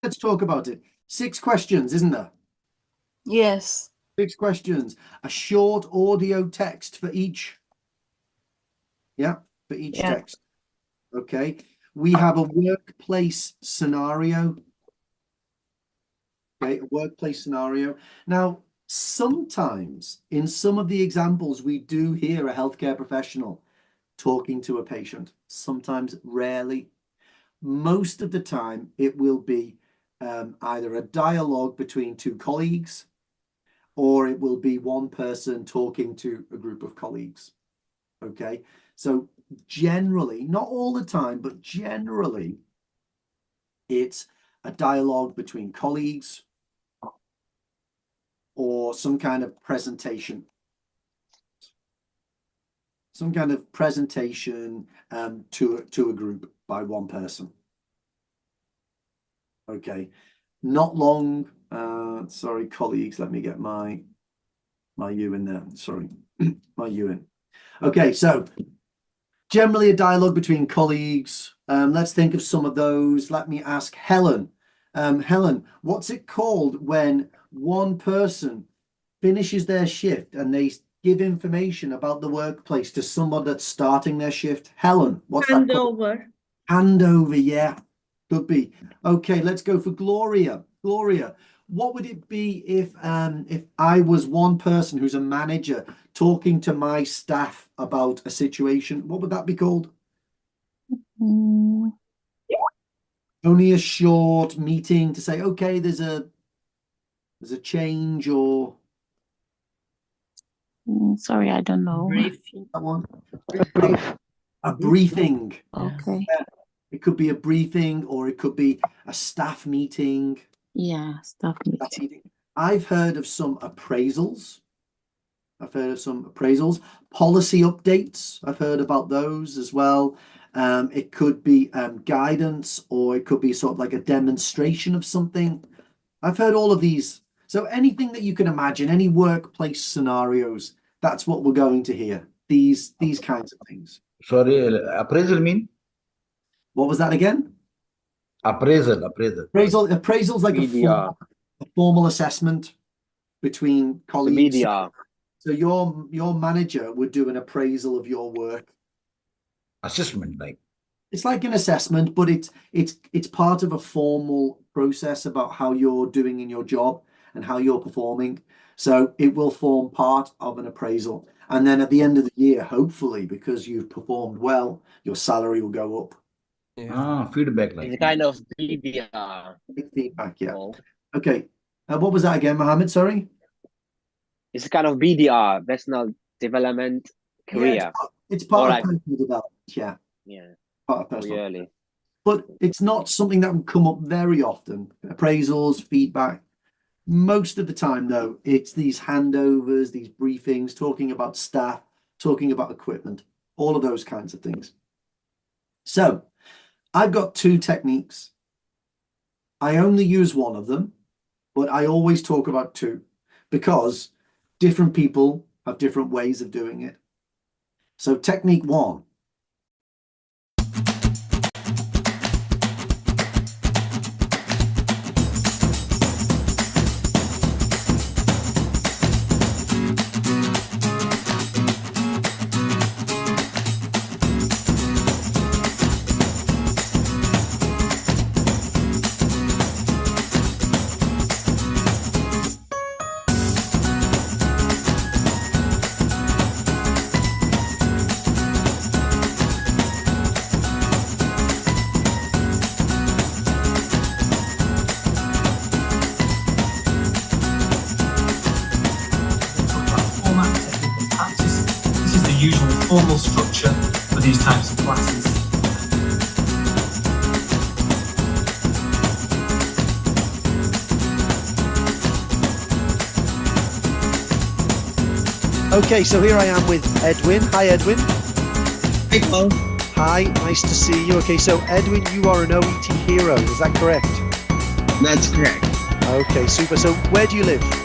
let's talk about it. 6 questions, isn't there? Yes. 6 questions. A short audio text for each. Yeah, for each text. Okay. We have a workplace scenario. Okay, a workplace scenario. Now, sometimes in some of the examples, we do hear a healthcare professional talking to a patient. Sometimes, rarely. Most of the time, it will be either a dialogue between 2 colleagues, or it will be one person talking to a group of colleagues. Okay, so generally, not all the time, but generally, it's a dialogue between colleagues or some kind of presentation. Some kind of presentation to a group by one person. Okay, not long. Sorry, colleagues. Let me get my U in there. Sorry, my U in. Okay, so generally a dialogue between colleagues. Let's think of some of those. Let me ask Helen. Helen, what's it called when one person finishes their shift and they give information about the workplace to someone that's starting their shift? Helen, what's that called? Handover. Handover, yeah, could be. Okay, let's go for Gloria. Gloria, what would it be if I was one person who's a manager talking to my staff about a situation? What would that be called? Only a short meeting to say, okay, there's a change, or sorry, I don't know. Briefing. that one. A A briefing. Okay. It could be a briefing, or it could be a staff meeting. Yeah, staff meeting. I've heard of some appraisals. Policy updates. I've heard about those as well. It could be guidance, or it could be sort of like a demonstration of something. I've heard all of these. So anything that you can imagine, any workplace scenarios, that's what we're going to hear. These kinds of things. Sorry, appraisal mean? What was that again? Appraisal. Appraisal's like a formal assessment between colleagues. So your manager would do an appraisal of your work. Assessment, like. It's like an assessment, but it's part of a formal process about how you're doing in your job and how you're performing. So it will form part of an appraisal. And then at the end of the year, hopefully, because you've performed well, your salary will go up. Feedback, like. It's kind of BDR. Feedback, yeah. Okay. What was that again, Mohammed? Sorry? It's kind of BDR, personal development career. Yeah, it's part of personal development, yeah. Yeah. Part of personal Really. But it's not something that would come up very often. Appraisals, feedback. Most of the time, though, it's these handovers, these briefings, talking about staff, talking about equipment, all of those kinds of things. So I've got 2 techniques. I only use one of them, but I always talk about 2 because different people have different ways of doing it. So technique 1. Formal structure for these types of classes. Okay, so here I am with Edwin. Hi, Edwin. Hey, Paul. Hi, nice to see you. Okay, so Edwin, you are an OET hero, is that correct? That's correct. Okay, super. So where do you live?